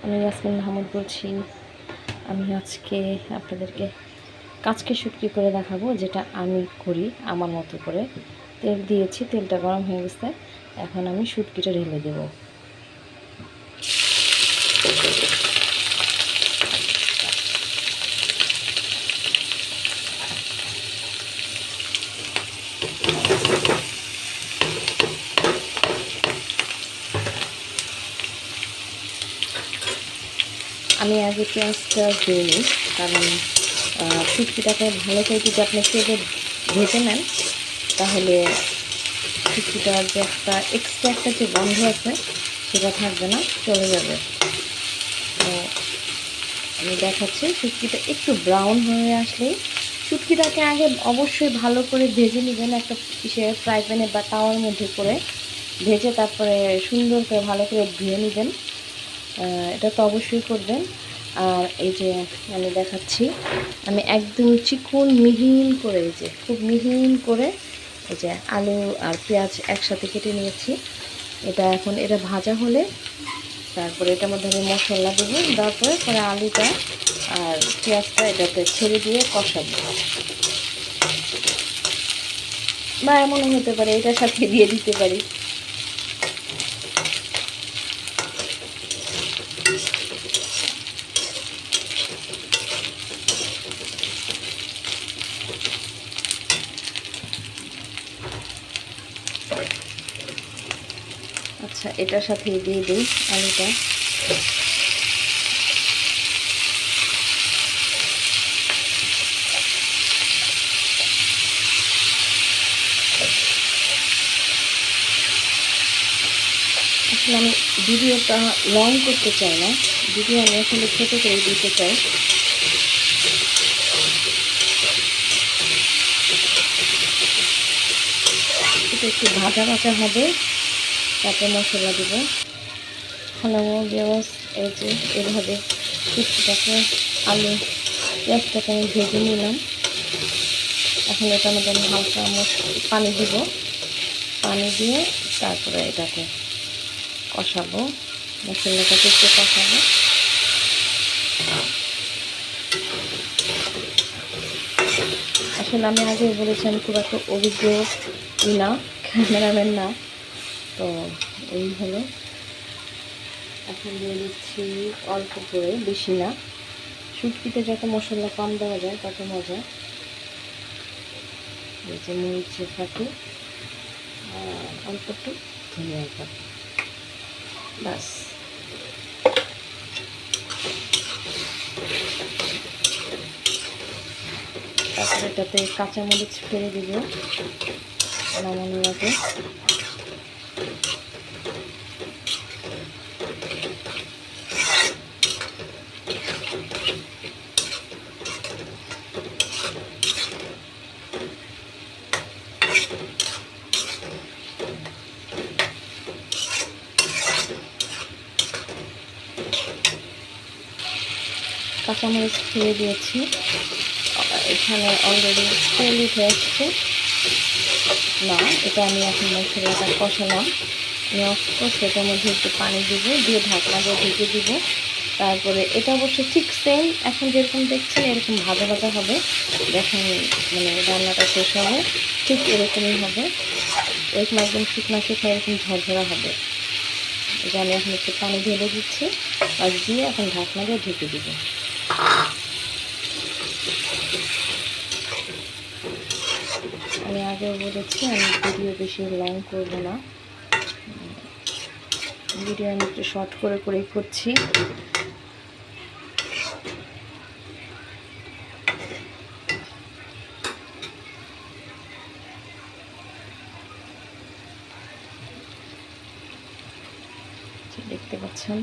আমি ইয়াসমিন মাহমুদ বলছি। আমি আজকে আপনাদেরকে কাচকে শুটকি করে দেখাবো, যেটা আমি করি আমার মতো করে। তেল দিয়েছি, তেলটা গরম হয়ে গেছে। এখন আমি শুটকিটা ঢেলে দেব। আমি আগে পেঁয়াজটা দিয়ে নিই, কারণ শুটকিটাকে ভালো করে যদি আপনি তেলে ভেজে নেন, তাহলে শুটকিটার যে একটা এক্সট্রা একটা যে গন্ধ আছে সেটা থাকবে না, চলে যাবে। তো আমি দেখাচ্ছি, শুটকিটা একটু ব্রাউন হয়ে আসলেই শুটকিটাকে আগে অবশ্যই ভালো করে ভেজে নেবেন, একটা ফ্রাই প্যানে বা তাওয়ার মধ্যে করে ভেজে তারপরে সুন্দর করে ভালো করে ধুয়ে নেবেন। এটা তো অবশ্যই করবেন। আর এই যে আমি দেখাচ্ছি, আমি একদম চিকন মিহিন করে, এই যে খুব মিহিন করে এই যে আলু আর পেঁয়াজ একসাথে কেটে নিয়েছি। এখন এটা ভাজা হলে তারপরে এটার মধ্যে আমি মশলা দেবো, দেওয়ার পরে আলুটা আর পেঁয়াজটা এটাতে ছেড়ে দিয়ে কষাবো। বা এমনও হতে পারে এটার সাথে দিয়ে দিতে পারি। আচ্ছা, এটার সাথে দিয়ে দিই আলুটা। আসলে আমি ভিডিওটা লং করতে চাই না, ভিডিও আমি আসলে ছোটো করে দিতে চাই। এটা একটু ভাজা ভাজা হবে, তারপরে মশলা দেবো। হ্যালো ভিউয়ার্স, এই যে এভাবে শুটকিটাকে আলু পেঁয়াজটাকে আমি ভেজে নিলাম। এখন এটার মধ্যে আমি হালকা পানি দিব, পানি দিয়ে তারপরে এটাকে কষাবো, মশলাটাকে একটু কষাবো। আসলে আমি আগে বলেছি আমি খুব একটা অভিজ্ঞ না, ক্যামেরাম্যান না, তো এই হলো। এখন দিয়ে দিচ্ছি অল্প করে, বেশি না। শুটকিতে যত মশলা কম দেওয়া যায় তত মজা। এই যে মরিচের ফাঁকি, অল্প একটু ধনিয়ার ফাঁকি, বাস। তারপরে এটাতে কাঁচামরিচ ফেলে দিব নামানোর আগে। কাঁচামরিচ ফেলে দিয়েছি, এখানে অলরেডি তেল উঠে আসছে। না, এটা আমি এখন মশলাটা কষালাম, আমি সেটার মধ্যে একটু পানি দিব, দিয়ে ঢাকনা দিয়ে ঢেকে দিব। তারপরে এটা অবশ্য ঠিক সেম এখন যেরকম দেখছেন এরকম ভাজা ভাজা হবে, যখন মানে রান্নাটা শেষ হবে ঠিক এরকমই হবে, এরকম একদম শুকনা শুকনো এরকম ঝরঝরা হবে। এটা আমি এখন একটু পানি ঢেলে দিচ্ছি আর দিয়ে এখন ঢাকনা দিয়ে ঢেকে দিব। আমি আগেও বলেছি আমি ভিডিও বেশি লং করব না, ভিডিও আমি একটু শর্ট করে করেই করছি। দেখতে পাচ্ছেন।